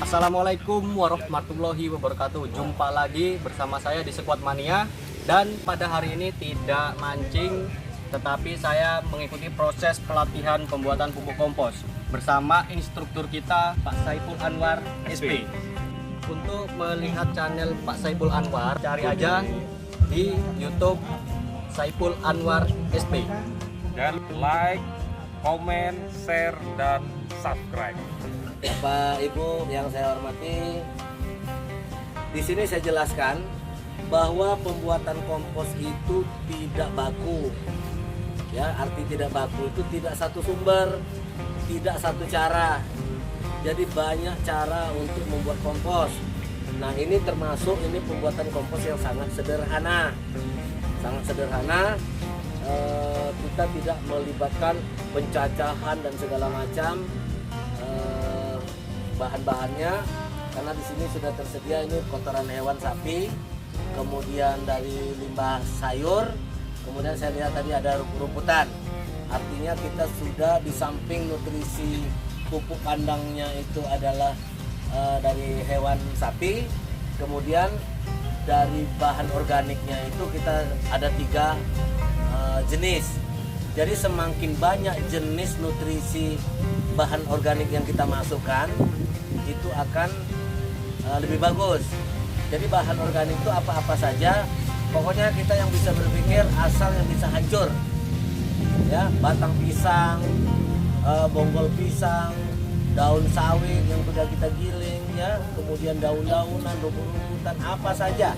Assalamualaikum warahmatullahi wabarakatuh. Jumpa lagi bersama saya di Squad Mania. Dan pada hari ini tidak mancing, tetapi saya mengikuti proses pelatihan pembuatan pupuk kompos bersama instruktur kita Pak Saiful Anwar SP. Untuk melihat channel Pak Saiful Anwar, cari aja di YouTube Saiful Anwar SP. Dan like, komen, share, dan subscribe. Bapak Ibu yang saya hormati, di sini saya jelaskan bahwa pembuatan kompos itu tidak baku. Ya, arti tidak baku itu tidak satu sumber, tidak satu cara. Jadi banyak cara untuk membuat kompos. Nah, ini termasuk pembuatan kompos yang sangat sederhana. Sangat sederhana. Kita tidak melibatkan pencacahan dan segala macam bahan-bahannya, karena di sini sudah tersedia ini kotoran hewan sapi, kemudian dari limbah sayur, kemudian saya lihat tadi ada rumputan. Artinya kita sudah di samping nutrisi pupuk kandangnya itu adalah dari hewan sapi, kemudian dari bahan organiknya itu kita ada 3 jenis. Jadi semakin banyak jenis nutrisi bahan organik yang kita masukkan, itu akan lebih bagus. Jadi bahan organik itu apa-apa saja, pokoknya kita yang bisa berpikir asal yang bisa hancur. Ya, batang pisang, bonggol pisang, daun sawit yang sudah kita giling, ya, kemudian daun-daunan, rumput-rumputan, apa saja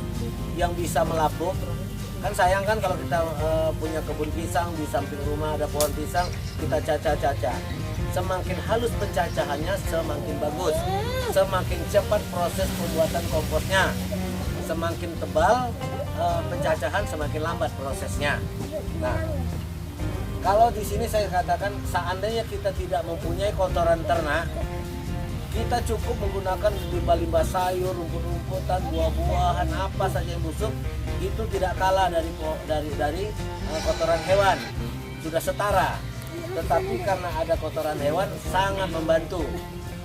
yang bisa melapuk. Kan sayang kan kalau kita punya kebun pisang, di samping rumah ada pohon pisang, kita caca-caca. Semakin halus pencacahannya semakin bagus, semakin cepat proses pembuatan komposnya, semakin tebal pencacahan semakin lambat prosesnya. Nah, kalau di sini saya katakan seandainya kita tidak mempunyai kotoran ternak, kita cukup menggunakan limbah-limbah sayur, rumput-rumputan, buah-buahan, apa saja yang busuk, itu tidak kalah dari kotoran hewan, sudah setara. Tetapi karena ada kotoran hewan sangat membantu.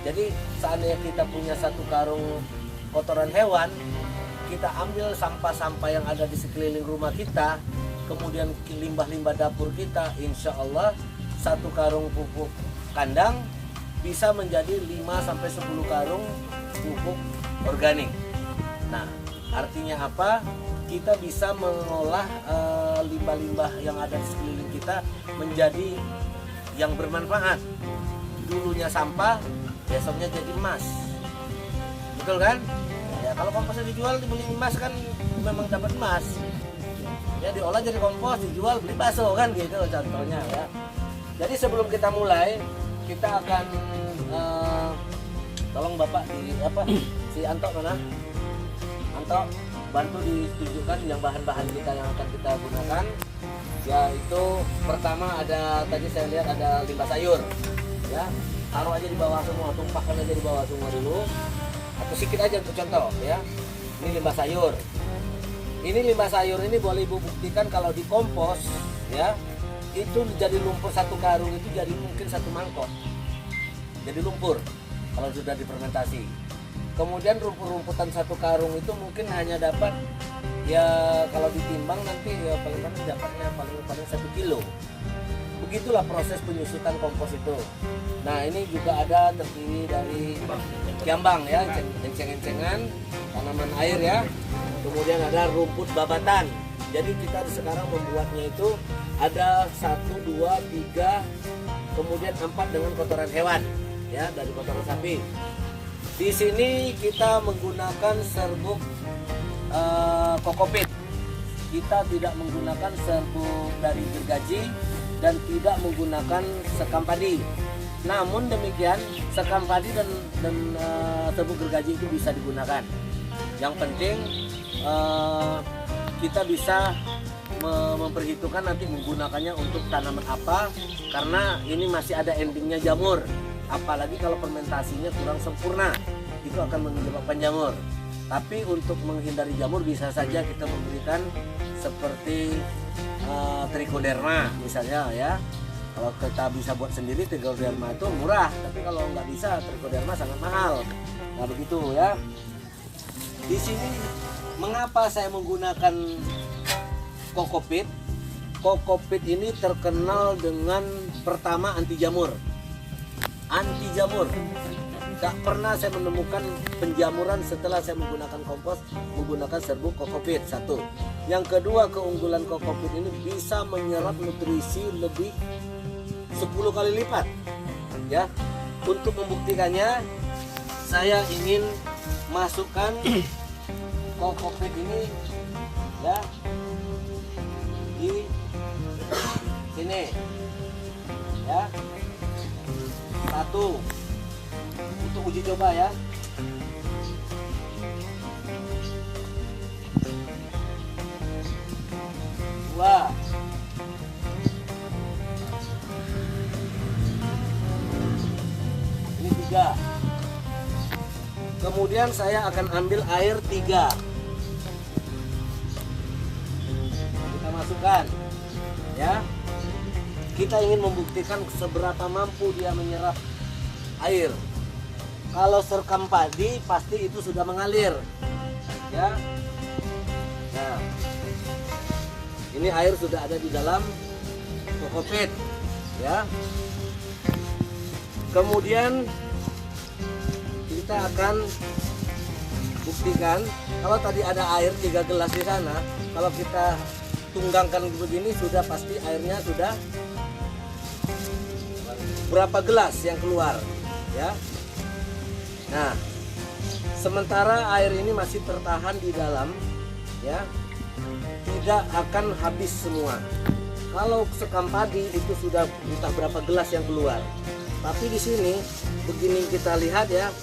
Jadi seandainya kita punya 1 karung kotoran hewan, kita ambil sampah-sampah yang ada di sekeliling rumah kita, kemudian limbah-limbah dapur kita, insya Allah 1 karung pupuk kandang bisa menjadi 5-10 karung pupuk organik. Nah, artinya apa? Kita bisa mengolah limbah-limbah yang ada di sekeliling kita menjadi yang bermanfaat. Dulunya sampah, besoknya jadi emas. Betul kan? Ya, kalau komposnya dijual dibeli emas kan memang dapat emas. Ya, diolah jadi kompos, dijual beli bakso kan gitu contohnya ya. Jadi sebelum kita mulai, kita akan tolong Bapak si Anto mana? Anto, bantu ditunjukkan yang bahan-bahan kita yang akan kita gunakan. Yaitu pertama ada, tadi saya lihat ada limbah sayur, ya, taruh aja di bawah semua, tumpahkan aja di bawah semua dulu, atau sedikit aja untuk contoh, ya. Ini limbah sayur. Ini limbah sayur ini boleh Ibu buktikan kalau di kompos, ya, itu jadi lumpur 1 karung itu jadi mungkin 1 mangkok, jadi lumpur kalau sudah difermentasi. Kemudian rumput-rumputan 1 karung itu mungkin hanya dapat, ya kalau ditimbang nanti ya paling dapatnya paling 1 kilo. Begitulah proses penyusutan kompos itu. Nah, ini juga ada terdiri dari kiambang, ya, enceng-encengan, tanaman air, ya. Kemudian ada rumput babatan. Jadi kita sekarang membuatnya itu ada 1, 2, 3, kemudian 4 dengan kotoran hewan, ya, dari kotoran sapi. Di sini kita menggunakan serbuk kokopit. Kita tidak menggunakan serbuk dari gergaji dan tidak menggunakan sekam padi. Namun demikian, sekam padi dan serbuk gergaji itu bisa digunakan. Yang penting kita bisa memperhitungkan nanti menggunakannya untuk tanaman apa, karena ini masih ada endingnya jamur. Apalagi kalau fermentasinya kurang sempurna, itu akan menyebabkan jamur. Tapi untuk menghindari jamur bisa saja kita memberikan seperti trichoderma misalnya, ya. Kalau kita bisa buat sendiri trichoderma itu murah, tapi kalau nggak bisa trichoderma sangat mahal. Nah begitu ya. Di sini mengapa saya menggunakan kokopit? Kokopit ini terkenal dengan pertama anti jamur. Anti jamur. Tak pernah saya menemukan penjamuran setelah saya menggunakan kompos menggunakan serbuk kokopit. Satu. Yang kedua, keunggulan kokopit ini bisa menyerap nutrisi lebih 10 kali lipat. Ya. Untuk membuktikannya, saya ingin masukkan kokopit ini ya di sini ya. Satu untuk uji coba ya. Dua. Ini tiga. Kemudian saya akan ambil air 3. Kita masukkan ya. Kita ingin membuktikan seberapa mampu dia menyerap air. Kalau serkam padi pasti itu sudah mengalir ya. Nah, ini air sudah ada di dalam kokopit ya. Kemudian kita akan buktikan kalau tadi ada air 3 gelas di sana, kalau kita tunggangkan begini sudah pasti airnya sudah berapa gelas yang keluar ya. Nah, sementara air ini masih tertahan di dalam ya, tidak akan habis semua. Kalau sekam padi itu sudah entah berapa gelas yang keluar. Tapi di sini begini kita lihat ya,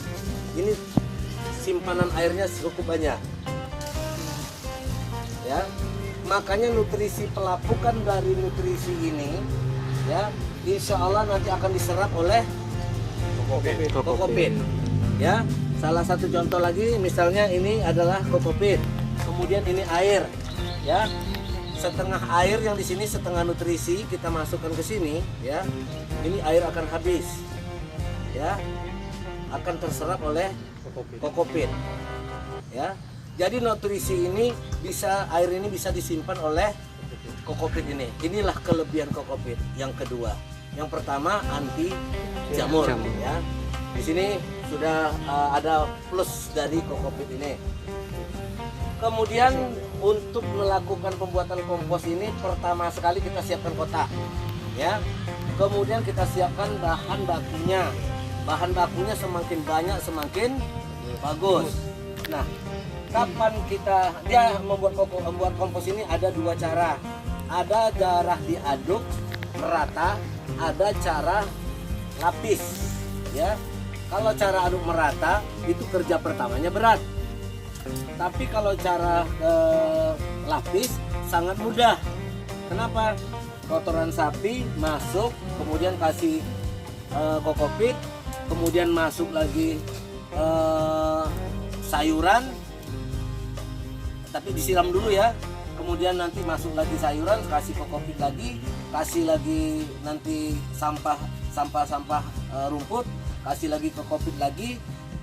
ini simpanan airnya cukup banyak ya. Makanya nutrisi pelapukan dari nutrisi ini ya, insya Allah nanti akan diserap oleh kokopit ya. Salah satu contoh lagi, misalnya ini adalah kokopit, kemudian ini air ya. Setengah air yang di sini, setengah nutrisi kita masukkan ke sini ya. Ini air akan habis ya, akan terserap oleh kokopit ya. Jadi nutrisi ini bisa, air ini bisa disimpan oleh kokopit ini. Inilah kelebihan kokopit. Yang kedua, yang pertama anti jamur ya. Di sini sudah ada plus dari kokopit ini. Kemudian untuk melakukan pembuatan kompos ini, pertama sekali kita siapkan kotak ya. Kemudian kita siapkan bahan bakunya. Bahan bakunya semakin banyak semakin bagus. Nah, kapan dia membuat kompos ini ada 2 cara. Ada cara diaduk merata, ada cara lapis ya. Kalau cara aduk merata itu kerja pertamanya berat. Tapi kalau cara lapis sangat mudah. Kenapa? Kotoran sapi masuk, kemudian kasih kokopit, kemudian masuk lagi sayuran, tapi disiram dulu ya. Kemudian nanti masuk lagi sayuran, kasih kokopit lagi, kasih lagi nanti sampah rumput, kasih lagi kokopit lagi,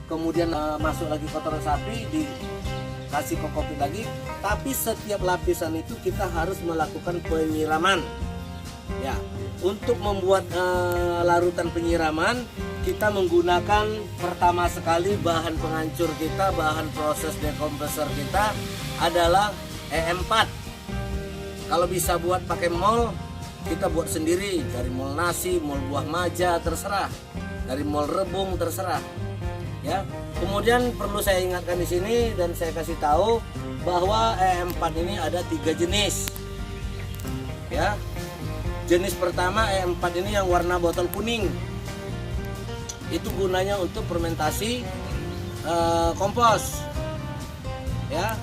kemudian masuk lagi kotoran sapi, dikasih kokopit lagi. Tapi setiap lapisan itu kita harus melakukan penyiraman ya. Untuk membuat larutan penyiraman, kita menggunakan pertama sekali bahan penghancur kita, bahan proses dekompresor kita adalah E4. Kalau bisa buat pakai mol, kita buat sendiri dari mol nasi, mol buah maja, terserah. Dari mol rebung, terserah. Ya. Kemudian perlu saya ingatkan di sini dan saya kasih tahu bahwa E4 ini ada 3 jenis. Ya. Jenis pertama E4 ini yang warna botol kuning. Itu gunanya untuk fermentasi kompos. Ya.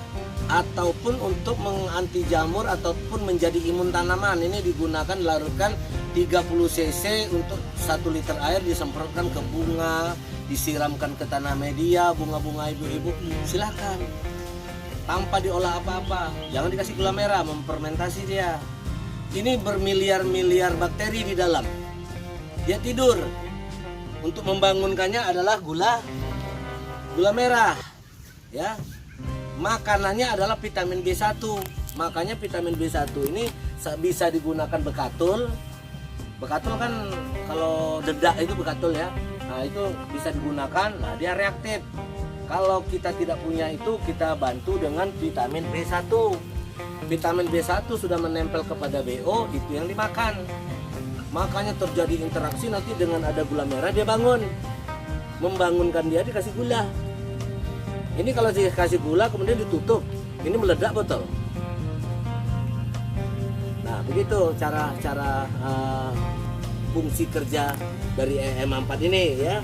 Ataupun untuk menganti jamur ataupun menjadi imun tanaman. Ini digunakan larutkan 30 cc untuk 1 liter air, disemprotkan ke bunga, disiramkan ke tanah media, bunga-bunga ibu-ibu, silakan. Tanpa diolah apa-apa, jangan dikasih gula merah, memfermentasi dia. Ini bermiliar-miliar bakteri di dalam. Dia tidur. Untuk membangunkannya adalah gula gula merah ya. Makanannya adalah vitamin B1. Makanya vitamin B1 ini bisa digunakan bekatul. Bekatul kan kalau dedak itu bekatul ya. Nah, itu bisa digunakan. Nah, dia reaktif. Kalau kita tidak punya itu, kita bantu dengan vitamin B1. Vitamin B1 sudah menempel kepada BO, itu yang dimakan. Makanya terjadi interaksi nanti dengan ada gula merah, dia bangun. Membangunkan dia dikasih gula. Ini kalau dikasih gula kemudian ditutup, ini meledak betul. Nah, begitu cara fungsi kerja dari EM4 ini ya.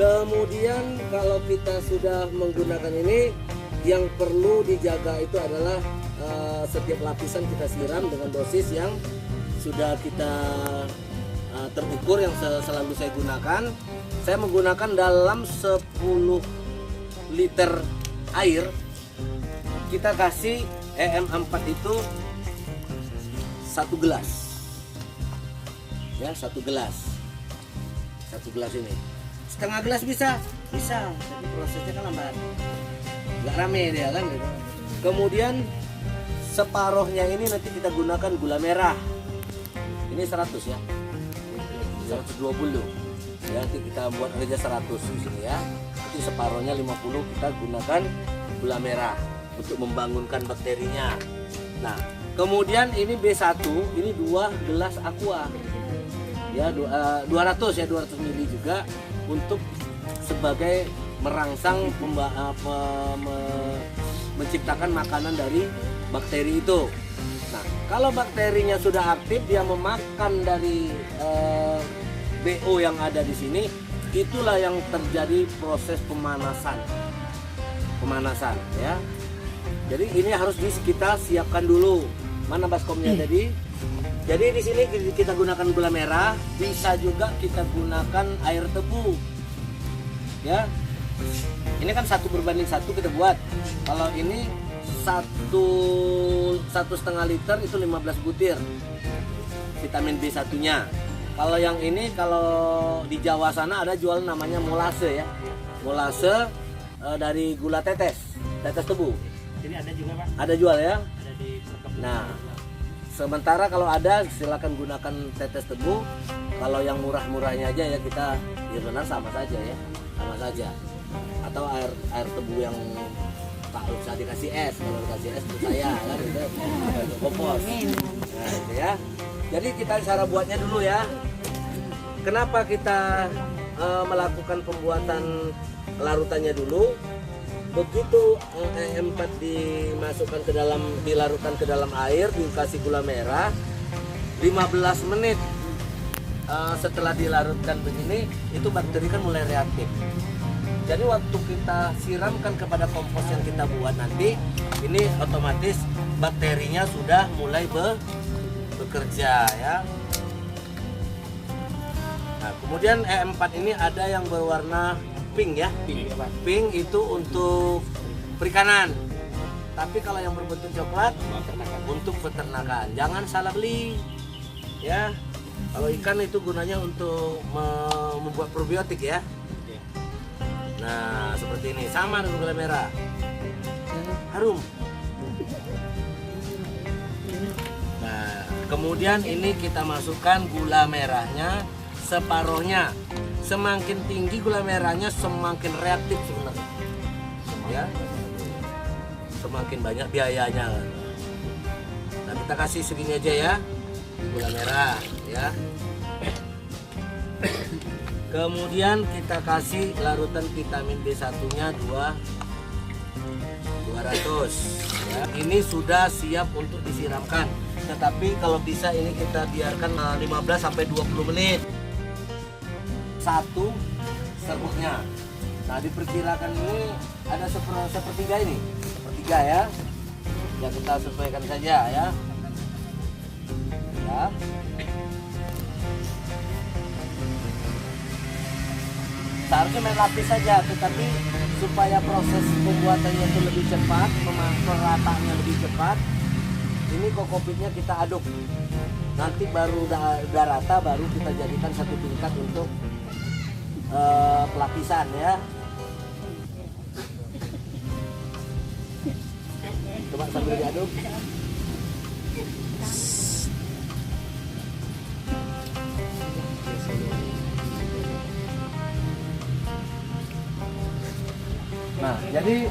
Kemudian kalau kita sudah menggunakan ini, yang perlu dijaga itu adalah setiap lapisan kita siram dengan dosis yang sudah kita terukur, yang selalu saya gunakan. Saya menggunakan dalam 10 liter air, kita kasih EM4 itu 1 gelas ya, 1 gelas ini. Setengah gelas bisa, tapi prosesnya kan lambat, nggak rame dia kan gitu. Kemudian separohnya ini nanti kita gunakan gula merah, ini 100 ya, 120 ya, nanti kita buat aja 100 di sini ya. Nanti separohnya 50 kita gunakan gula merah untuk membangunkan bakterinya. Nah, kemudian ini B1, ini 2 gelas aqua ya, 200 ml juga, untuk sebagai merangsang menciptakan makanan dari bakteri itu. Nah, kalau bakterinya sudah aktif, dia memakan dari BO yang ada di sini, itulah yang terjadi proses pemanasan ya. Jadi ini harus kita siapkan dulu. Mana baskomnya tadi? Jadi di sini kita gunakan gula merah, bisa juga kita gunakan air tebu. Ya. Ini kan 1:1 kita buat. Kalau ini 1,5 liter itu 15 butir vitamin B1-nya. Kalau yang ini, kalau di Jawa sana ada jual namanya molase ya. Molase dari gula tetes tebu. Ini ada juga Pak? Ada jual ya. Ada di perkebunan. Nah, sementara kalau ada silakan gunakan tetes tebu. Kalau yang murah-murahnya aja ya kita, ya benar sama saja ya, sama saja. Atau air tebu yang tak usah dikasih es, kalau dikasih es untuk saya kan gitu, kompos. Nah, gitu ya. Jadi kita cara buatnya dulu ya. Kenapa kita melakukan pembuatan larutannya dulu? Begitu EM4 dimasukkan ke dalam, dilarutkan ke dalam air, dikasih gula merah, 15 menit setelah dilarutkan begini, itu bakteri kan mulai reaktif. Jadi waktu kita siramkan kepada kompos yang kita buat nanti, ini otomatis bakterinya sudah mulai bekerja ya. Nah, kemudian EM4 ini ada yang berwarna pink ya. Pink itu untuk perikanan. Tapi kalau yang berbentuk coklat untuk peternakan. Jangan salah beli. Ya. Kalau ikan itu gunanya untuk membuat probiotik ya. Nah, seperti ini. Sama dengan gula merah. Harum. Nah, kemudian ini kita masukkan gula merahnya separohnya. Semakin tinggi gula merahnya semakin reaktif sebenarnya. Ya. Semakin banyak biayanya. Nah, kita kasih segini aja ya. Gula merah ya. Kemudian kita kasih larutan vitamin B1-nya 200 ya. Ini sudah siap untuk disiramkan. Tetapi kalau bisa ini kita biarkan 15 sampai 20 menit. 1 serbuknya. Nah, diperkirakan ini ada sepertiga ini. Sepertiga ya. Ya kita sesuaikan saja ya. Ya. Seharusnya main lapis saja, tetapi supaya proses pembuatannya itu lebih cepat, perataannya lebih cepat, ini kokopitnya kita aduk. Nanti baru udah rata, baru kita jadikan satu tingkat untuk pelapisan ya. Boleh diaduk. Nah, jadi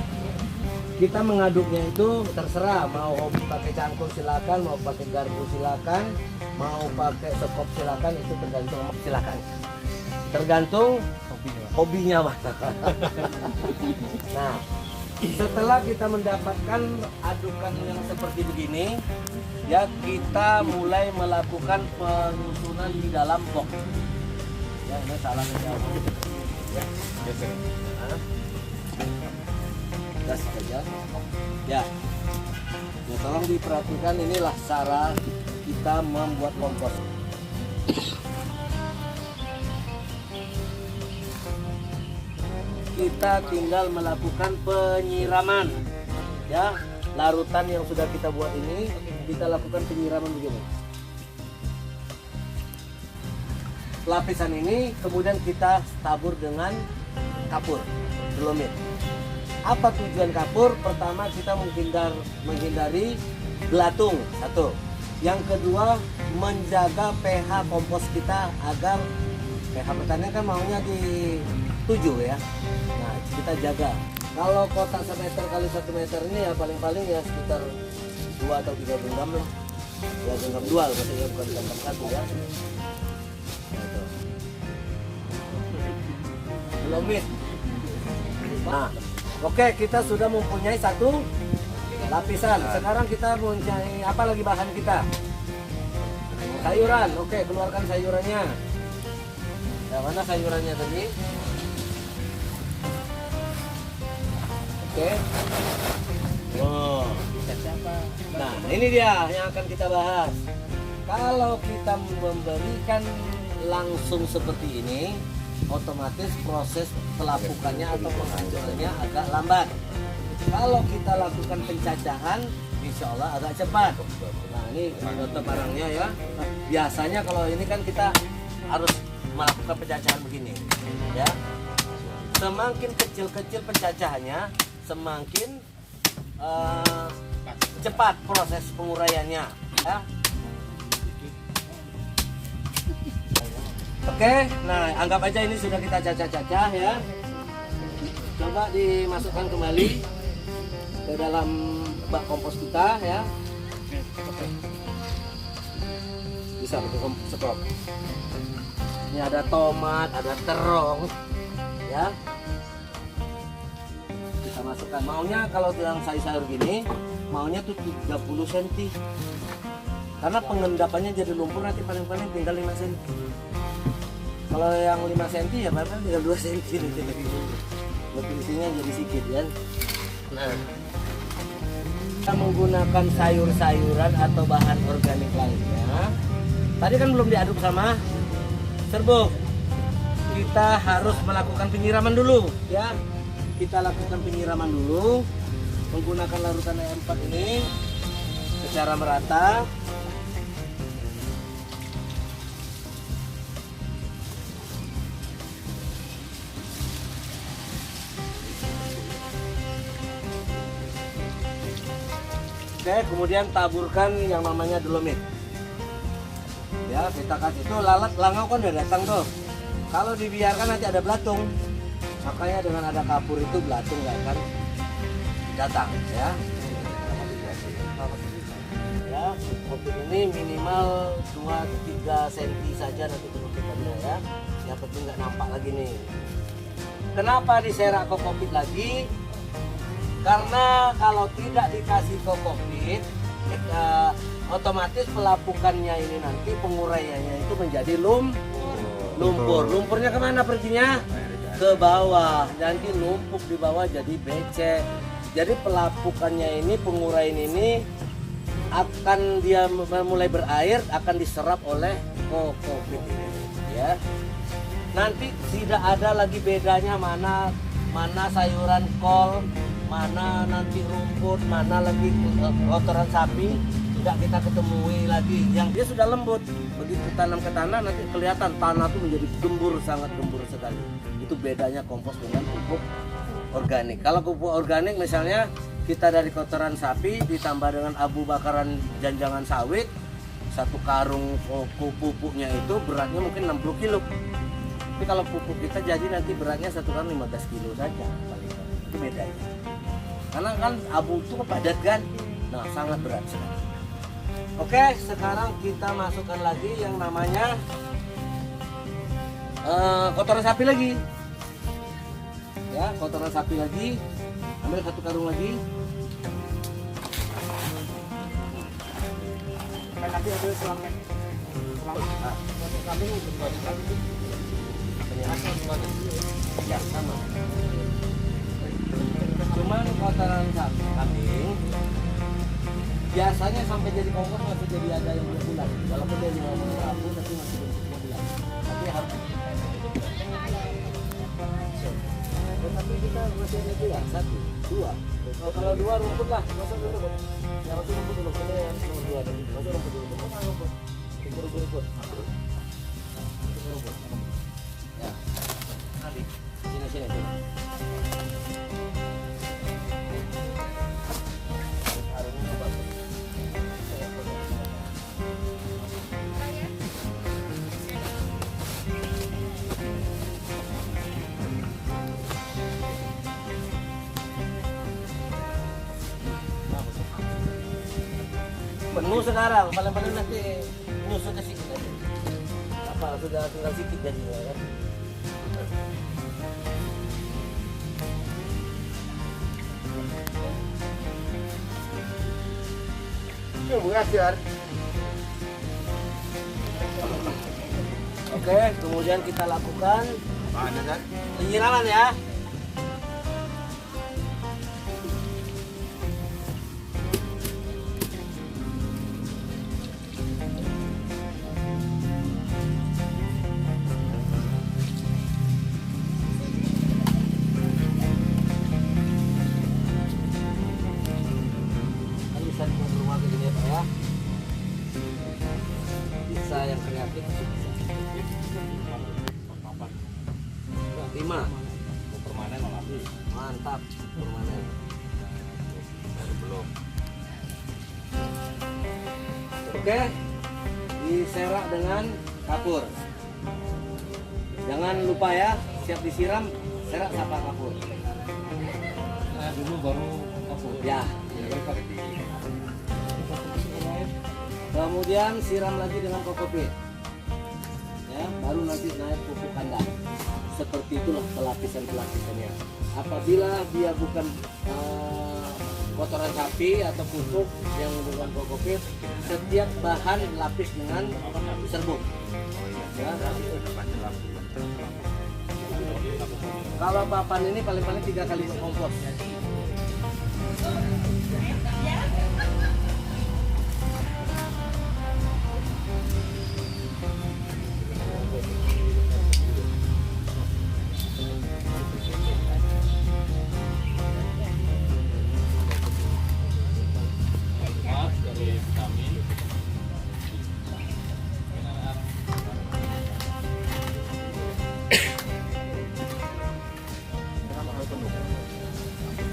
kita mengaduknya itu terserah, mau pakai cangkul silakan, mau pakai garpu silakan, mau pakai sekop silakan, itu tergantung silakan. Tergantung hobinya, Mas. Nah, setelah kita mendapatkan adukan yang seperti begini, ya kita mulai melakukan penyusunan di dalam box. Ya, ini salah ya. Gas saja. Ya. Ya, tolong diperhatikan, inilah cara kita membuat kompos. Kita tinggal melakukan penyiraman. Ya, larutan yang sudah kita buat ini kita lakukan penyiraman begini. Lapisan ini kemudian kita tabur dengan kapur, dolomit. Apa tujuan kapur? Pertama, kita menghindari belatung, satu. Yang kedua, menjaga pH kompos kita agar pH petani kan maunya di 7 ya. Nah, kita jaga. Kalau kotak 1 meter kali 1 meter ini ya paling-paling ya sekitar 2 atau 3 genggam lah. 2 genggam 2 maksudnya, bukan genggam 1 ya. Dolomit. Nah, oke, kita sudah mempunyai satu lapisan. Sekarang kita mempunyai apa lagi bahan kita? Sayuran. Oke, keluarkan sayurannya. Ya, mana sayurannya tadi? Oke. Wow. Nah, ini dia yang akan kita bahas. Kalau kita memberikan langsung seperti ini, otomatis proses pelapukannya atau penghancurannya agak lambat. Kalau kita lakukan pencacahan, insya Allah agak cepat. Nah, ini untuk barangnya ya. Biasanya kalau ini kan kita harus melakukan pencacahan begini, ya. Semakin kecil-kecil pencacahannya, semakin cepat proses penguraiannya, ya. Oke, nah anggap aja ini sudah kita cacah-cacah ya. Coba dimasukkan kembali ke dalam bak kompos kita ya. Bisa pakai sekop. Ini ada tomat, ada terong ya. Kita masukkan. Maunya kalau yang sayur gini, maunya tuh 30 cm. Karena pengendapannya jadi lumpur nanti paling-paling tinggal 5 cm. Kalau yang 5 cm ya paling tinggal 2 cm nutrisinya jadi sedikit kan. Nah, kita menggunakan sayur-sayuran atau bahan organik lainnya. Tadi kan belum diaduk sama serbuk. Kita harus melakukan penyiraman dulu ya. Kita lakukan penyiraman dulu menggunakan larutan E4 ini secara merata. Oke, kemudian taburkan yang namanya dolomit. Ya, kita kasih itu lalat langau kan udah datang tuh. Kalau dibiarkan nanti ada belatung. Makanya dengan ada kapur itu belatung nggak akan datang ya. Ya, kopi ini minimal 2-3 cm saja nanti penutupannya ya. Yang penting nggak nampak lagi nih. Kenapa diserak kokopit lagi? Karena kalau tidak dikasih kokopit, otomatis pelapukannya ini nanti penguraiannya itu menjadi lumpur. Lumpurnya kemana perginya? Ke bawah. Nanti numpuk di bawah jadi becek. Jadi pelapukannya ini, penguraian ini akan dia mulai berair, akan diserap oleh kokopit ini. Ya. Nanti tidak ada lagi bedanya mana sayuran kol, mana nanti rumput, mana lagi kotoran sapi, tidak kita ketemui lagi. Yang dia sudah lembut, begitu tanam ke tanah nanti kelihatan tanah itu menjadi gembur, sangat gembur sekali. Itu bedanya kompos dengan pupuk organik. Kalau pupuk organik misalnya kita dari kotoran sapi ditambah dengan abu bakaran janjangan sawit, satu karung pupuknya itu beratnya mungkin 60 kilo. Tapi kalau pupuk kita jadi nanti beratnya satu karung 15 kilo saja paling. Itu bedanya. Karena kan abu itu padat kan, nah sangat berat sekali. Oke, sekarang kita masukkan lagi yang namanya kotoran sapi lagi. Ya, kotoran sapi lagi. Ambil satu karung lagi. Nanti ada selang kambing untuk Ya, sama. Cuman kotoran sapi kambing biasanya sampai jadi kompos masih jadi ada yang berbulan. Walaupun dia 50 rabu tapi masih berbulan. Tapi harus. Tapi kita masih ada ya, 1, 2. Kalau 2 rumput lah, masuk dulu. Ya masuk rumput dulu, ini yang nomor 2 tadi. Masuk rumput dulu. Masuk rumput. Rumput. Ya. Sini. Penuh sekarang, paling-paling nanti nyusul ke sini aja. Apa sudah tinggal sedikit jadi kan? Oke, kemudian kita lakukan penyiraman ya. Bisa yang kreatif bisa 5 permanen malah mantap permanen belum. oke diserak dengan kapur, jangan lupa ya, siap disiram serak sama kapur Dulu baru kapur. ya. Kemudian siram lagi dengan kokopit, ya, baru nanti naik pupuk kandang. Seperti itulah pelapisan-pelapisannya. Apabila dia bukan kotoran sapi atau pupuk yang bukan kokopit, setiap bahan lapis dengan serbuk. Ya. Kalau papan ini paling-paling 3 kali kompos.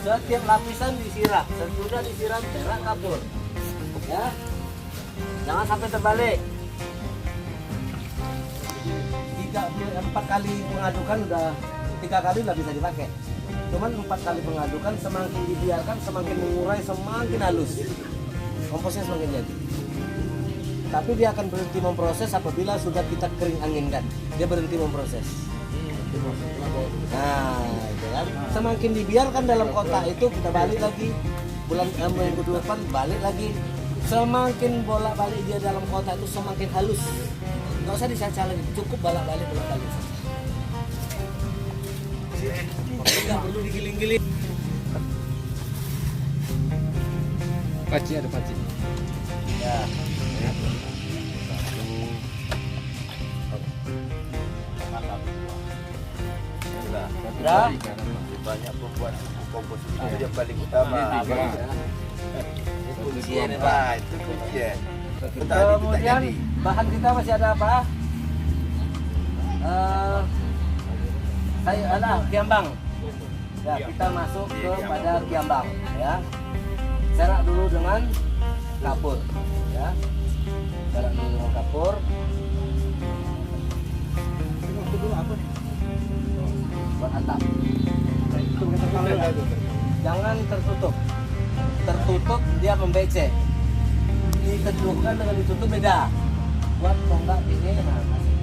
Setiap lapisan disiram, sesudah disiram serak kapur, ya, jangan sampai terbalik. 4 kali mengadukan udah 3 kali udah bisa dipakai. Cuman 4 kali mengadukan, semakin dibiarkan semakin mengurai, semakin halus, komposnya semakin jadi. Tapi dia akan berhenti memproses apabila sudah kita kering anginkan, dia berhenti memproses. Nah, itu kan. Semakin dibiarkan dalam kotak itu kita balik lagi minggu depan balik lagi. Semakin bolak-balik dia dalam kotak itu semakin halus. Nggak usah dicaca lagi, cukup bolak-balik. Nggak perlu digiling-giling. Paci ada paci. Ya. Udah. Banyak pembuat kompos itu yang paling utama. Kuncian Pak, itu kuncian. Kemudian bahan kita masih ada apa? Saya ada kiambang. Ya, kita masuk kepada kiambang ya. Serak dulu dengan kapur ya. Serak dulu dengan kapur. Itu dulu apa nih? Buat atap. Jangan tertutup. Tertutup dia membecek. Diteduhkan dengan ditutup beda. Buat tonggak ini nah kasih.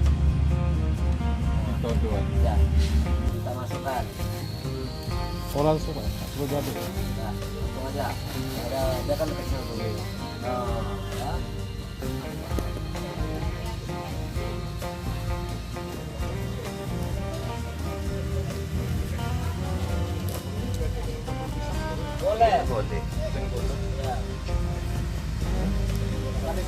Tuh. Ya. Kita masukkan. Oh langsung Pak, perlu jadi. Ya, langsung aja. Dia kan kecil dulu. Nah, ya. Boleh. Boleh. Ya.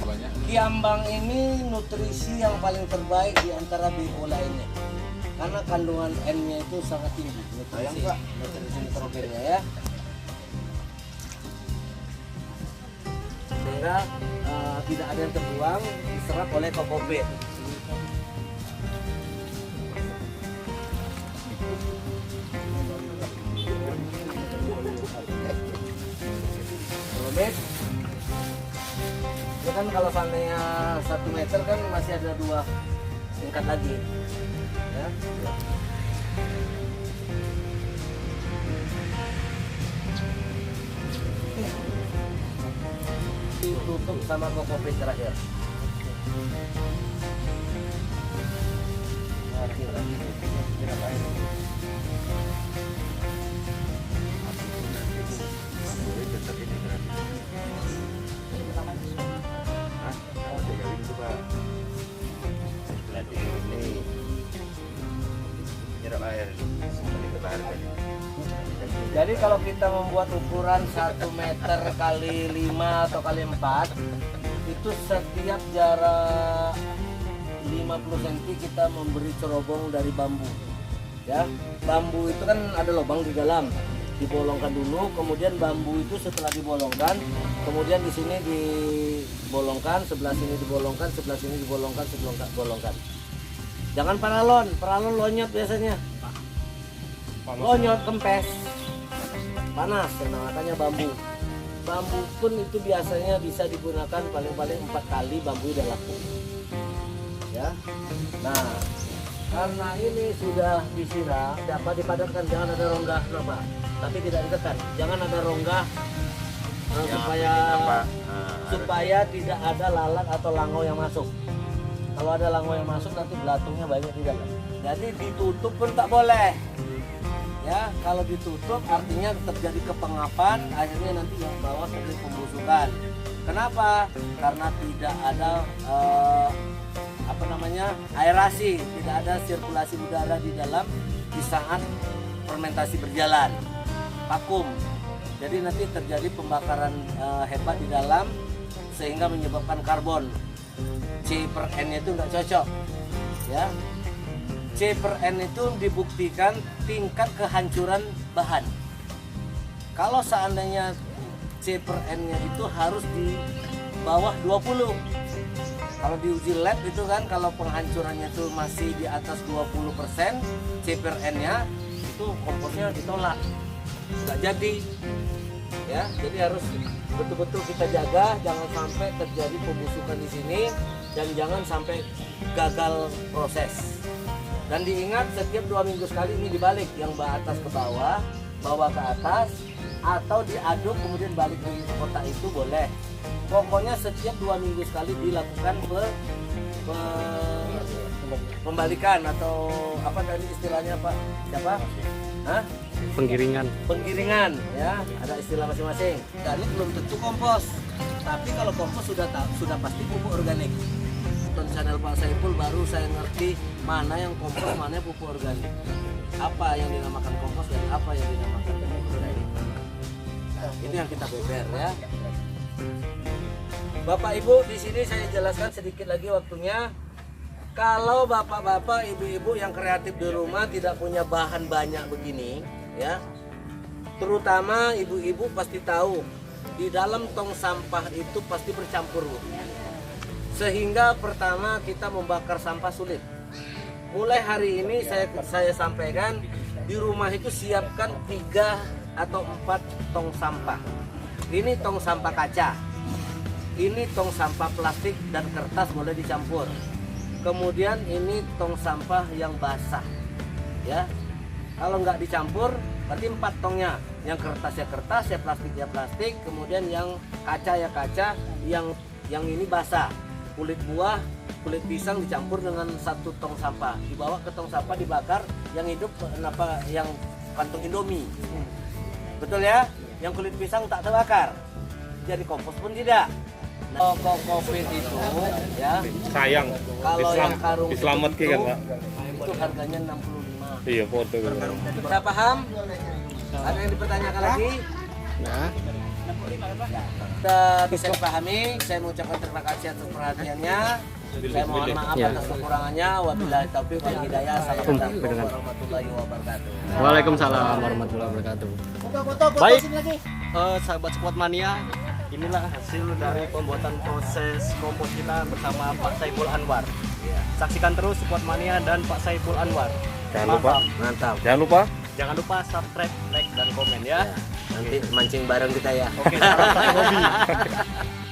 Banyak. Kiambang ini nutrisi yang paling terbaik di antara BO lainnya. Karena kandungan N-nya itu sangat tinggi. Nutrisi nitrogennya ya. Sehingga tidak ada yang terbuang, diserap oleh kokopit. Rumit. Ya kan kalau seandainya 1 meter kan masih ada 2 tingkat lagi. Ya. Ditutup sama kokopit terakhir. Tetap ini berarti. Hah? Oh, tinggal itu Pak. Berarti ini nyerap air seperti ke lahar tadi. Jadi kalau kita membuat ukuran 1 meter kali 5 atau kali 4 itu setiap jarak 50 cm kita memberi cerobong dari bambu ya. Bambu itu kan ada lubang di dalam, dibolongkan dulu, kemudian bambu itu setelah dibolongkan, kemudian di sini dibolongkan, sebelah sini dibolongkan, sebelah sini dibolongkan, bolongkan. Jangan paralon lonyot biasanya. Lonyot kempes. Panas, makanya bambu. Bambu pun itu biasanya bisa digunakan paling-paling 4 kali bambu udah laku. Ya. Nah, karena ini sudah disiram, dapat dipadatkan, jangan ada rongga kenapa? Tapi tidak ditekan. Jangan ada rongga supaya tidak ada lalat atau lango yang masuk. Kalau ada lango yang masuk nanti belatungnya banyak di dalam. Jadi ditutup pun tak boleh. Ya, kalau ditutup artinya terjadi kepengapan, akhirnya nanti yang bawah terjadi pembusukan. Kenapa? Karena tidak ada aerasi, tidak ada sirkulasi udara di dalam di saat fermentasi berjalan, vakum. Jadi nanti terjadi pembakaran hebat di dalam sehingga menyebabkan karbon. C/N itu nggak cocok, ya. C/N itu dibuktikan tingkat kehancuran bahan. Kalau seandainya C/N-nya itu harus di bawah 20. Kalau di uji lab itu kan kalau penghancurannya itu masih di atas 20% C/N-nya itu komposnya ditolak, nggak jadi. Ya, jadi harus betul-betul kita jaga jangan sampai terjadi pembusukan di sini dan jangan sampai gagal proses. Dan diingat setiap 2 minggu sekali ini dibalik, yang atas ke bawah, bawah ke atas, atau diaduk kemudian balik lagi ke kotak itu boleh. Pokoknya setiap 2 minggu sekali dilakukan pembalikan atau apa tadi istilahnya Pak? Siapa? Hah? Penggiringan ya, ada istilah masing-masing. Dan ini belum tentu kompos. Tapi kalau kompos sudah pasti pupuk organik. Nonton channel Pak Saiful baru saya ngerti mana yang kompos, mana yang pupuk organik. Apa yang dinamakan kompos dan apa yang dinamakan pupuk organik. Nah, ini yang kita beber ya. Bapak Ibu, di sini saya jelaskan sedikit lagi waktunya. Kalau bapak-bapak, ibu-ibu yang kreatif di rumah tidak punya bahan banyak begini, ya, terutama ibu-ibu pasti tahu di dalam tong sampah itu pasti bercampur, Bu. Sehingga pertama kita membakar sampah sulit. Mulai hari ini saya sampaikan di rumah itu siapkan 3 atau 4 tong sampah. Ini tong sampah kaca, ini tong sampah plastik dan kertas boleh dicampur. Kemudian ini tong sampah yang basah, ya. Kalau nggak dicampur, berarti 4 tongnya. Yang kertas ya kertas, ya plastik ya plastik. Kemudian yang kaca ya kaca, yang ini basah. Kulit buah, kulit pisang dicampur dengan 1 tong sampah. Dibawa ke tong sampah dibakar. Yang hidup kenapa yang kantung Indomie? Betul ya? Yang kulit pisang tak terbakar. Jadi kompos pun tidak. Nah, COVID itu ya. Sayang. Kalau yang karung diselamatkan kan, Pak? itu harganya 65. Iya, foto. Sudah paham? Ada yang dipertanyakan lagi? Nah, Sudah bisa dipahami. Saya mengucapkan terima kasih atas perhatiannya. Saya mohon maaf Ya. atas kekurangannya. Wabillahi taufiq wal hidayah. Assalamualaikum warahmatullahi wabarakatuh. Waalaikumsalam warahmatullahi wabarakatuh. Foto-foto Baik. sini lagi. Sahabat Squad Mania, inilah hasil dari pembuatan proses kompos kita bersama Pak Saiful Anwar. Saksikan terus Squad Mania dan Pak Saiful Anwar. jangan lupa. Mantap. Mantap. Jangan lupa. Jangan lupa subscribe, like, dan komen ya. Nanti mancing bareng kita ya. Oke, salam satu hobi.